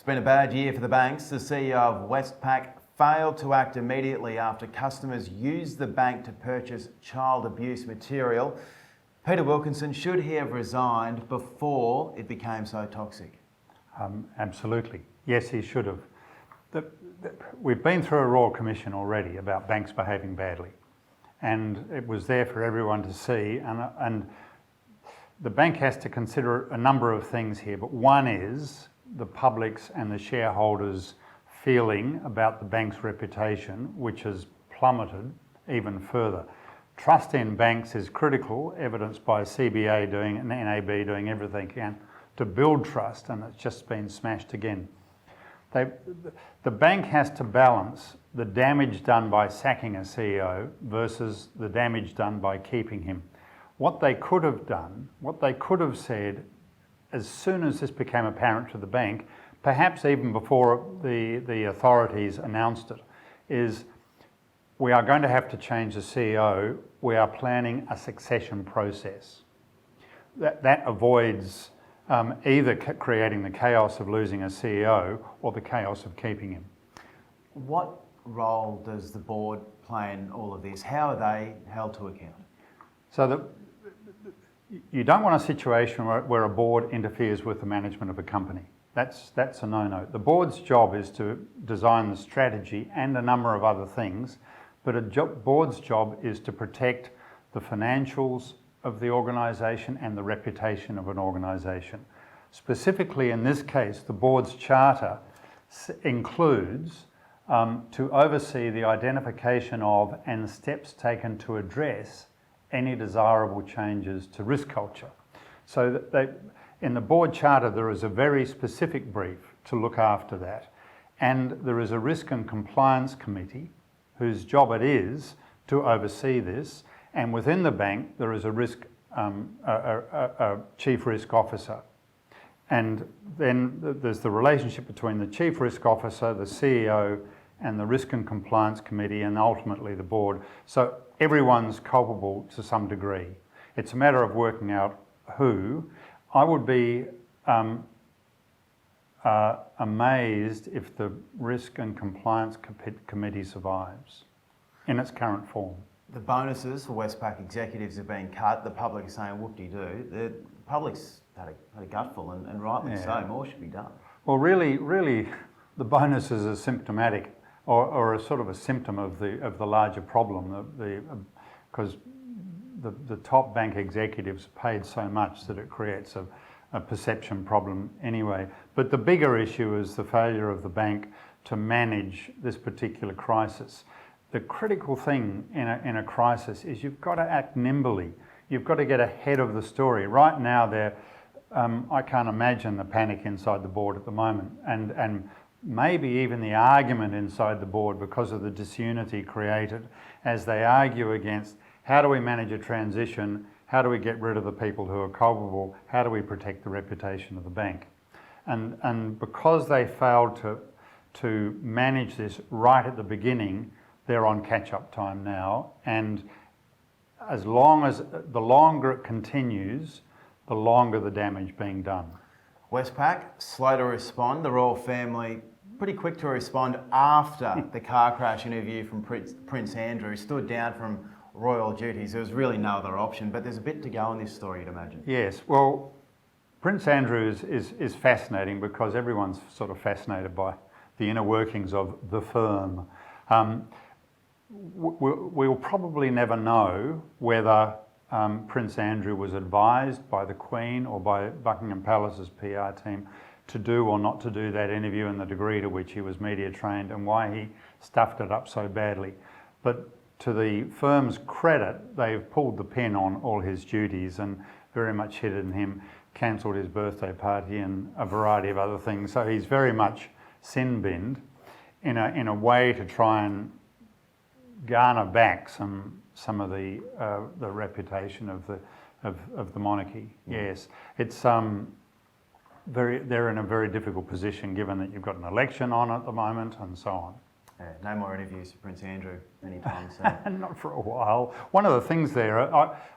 It's been a bad year for the banks. The CEO of Westpac failed to act immediately after customers used the bank to purchase child abuse material. Peter Wilkinson, should he have resigned before it became so toxic? Absolutely. Yes, he should have. We've been through a Royal Commission already about banks behaving badly, and it was there for everyone to see. And the bank has to consider a number of things here, but one is the public's and the shareholders' feeling about the bank's reputation, which has plummeted even further. Trust in banks is critical, evidenced by CBA doing and NAB doing everything they can to build trust, and it's just been smashed again. The bank has to balance the damage done by sacking a CEO versus the damage done by keeping him. What they could have done, what they could have said as soon as this became apparent to the bank, perhaps even before the authorities announced it, is we are going to have to change the CEO. We are planning a succession process. That avoids either creating the chaos of losing a CEO or the chaos of keeping him. What role does the board play in all of this? How are they held to account? So you don't want a situation where a board interferes with the management of a company. That's a no-no. The board's job is to design the strategy and a number of other things, but a board's job is to protect the financials of the organisation and the reputation of an organisation. Specifically in this case, the board's charter includes to oversee the identification of and steps taken to address any desirable changes to risk culture. So in the board charter there is a very specific brief to look after that, and there is a risk and compliance committee whose job it is to oversee this, and within the bank there is a chief risk officer. And then there's the relationship between the chief risk officer, the CEO, and the risk and compliance committee, and ultimately the board. So everyone's culpable to some degree. It's a matter of working out who. I would be amazed if the risk and compliance committee survives in its current form. The bonuses for Westpac executives have been cut. The public is saying whoop-de-doo. The public's had a gutful, and rightly so. More should be done. Well, really, the bonuses are symptomatic, or a sort of a symptom of the larger problem. Because the top bank executives are paid so much that it creates a perception problem anyway. But the bigger issue is the failure of the bank to manage this particular crisis. The critical thing in a crisis is you've got to act nimbly. You've got to get ahead of the story. Right now, I can't imagine the panic inside the board at the moment, and maybe even the argument inside the board because of the disunity created as they argue against how do we manage a transition, how do we get rid of the people who are culpable, how do we protect the reputation of the bank. And because they failed to manage this right at the beginning, they're on catch-up time now, and the longer it continues, the longer the damage being done. Westpac, slow to respond. The royal family, pretty quick to respond after the car crash interview from Prince Andrew, stood down from royal duties. There was really no other option, but there's a bit to go in this story, you'd imagine. Yes, well, Prince Andrew is fascinating because everyone's sort of fascinated by the inner workings of the firm. We'll probably never know whether Prince Andrew was advised by the Queen or by Buckingham Palace's PR team to do or not to do that interview, and the degree to which he was media trained and why he stuffed it up so badly. But to the firm's credit, they've pulled the pin on all his duties and very much hidden him, cancelled his birthday party and a variety of other things. So he's very much sin-binned in a way to try and garner back some of the reputation of the monarchy. Yes, it's they're in a very difficult position given that you've got an election on at the moment and so on. Yeah, no more interviews for Prince Andrew anytime soon. Not for a while. One of the things there,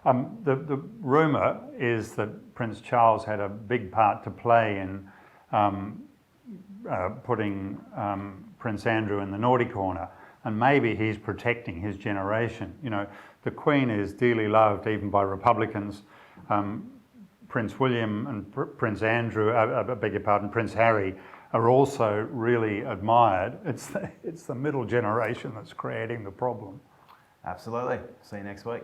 the rumour is that Prince Charles had a big part to play in putting Prince Andrew in the naughty corner, and maybe he's protecting his generation. You know, the Queen is dearly loved even by Republicans. Prince William and Prince Andrew, I beg your pardon, Prince Harry, are also really admired. It's the middle generation that's creating the problem. Absolutely. See you next week.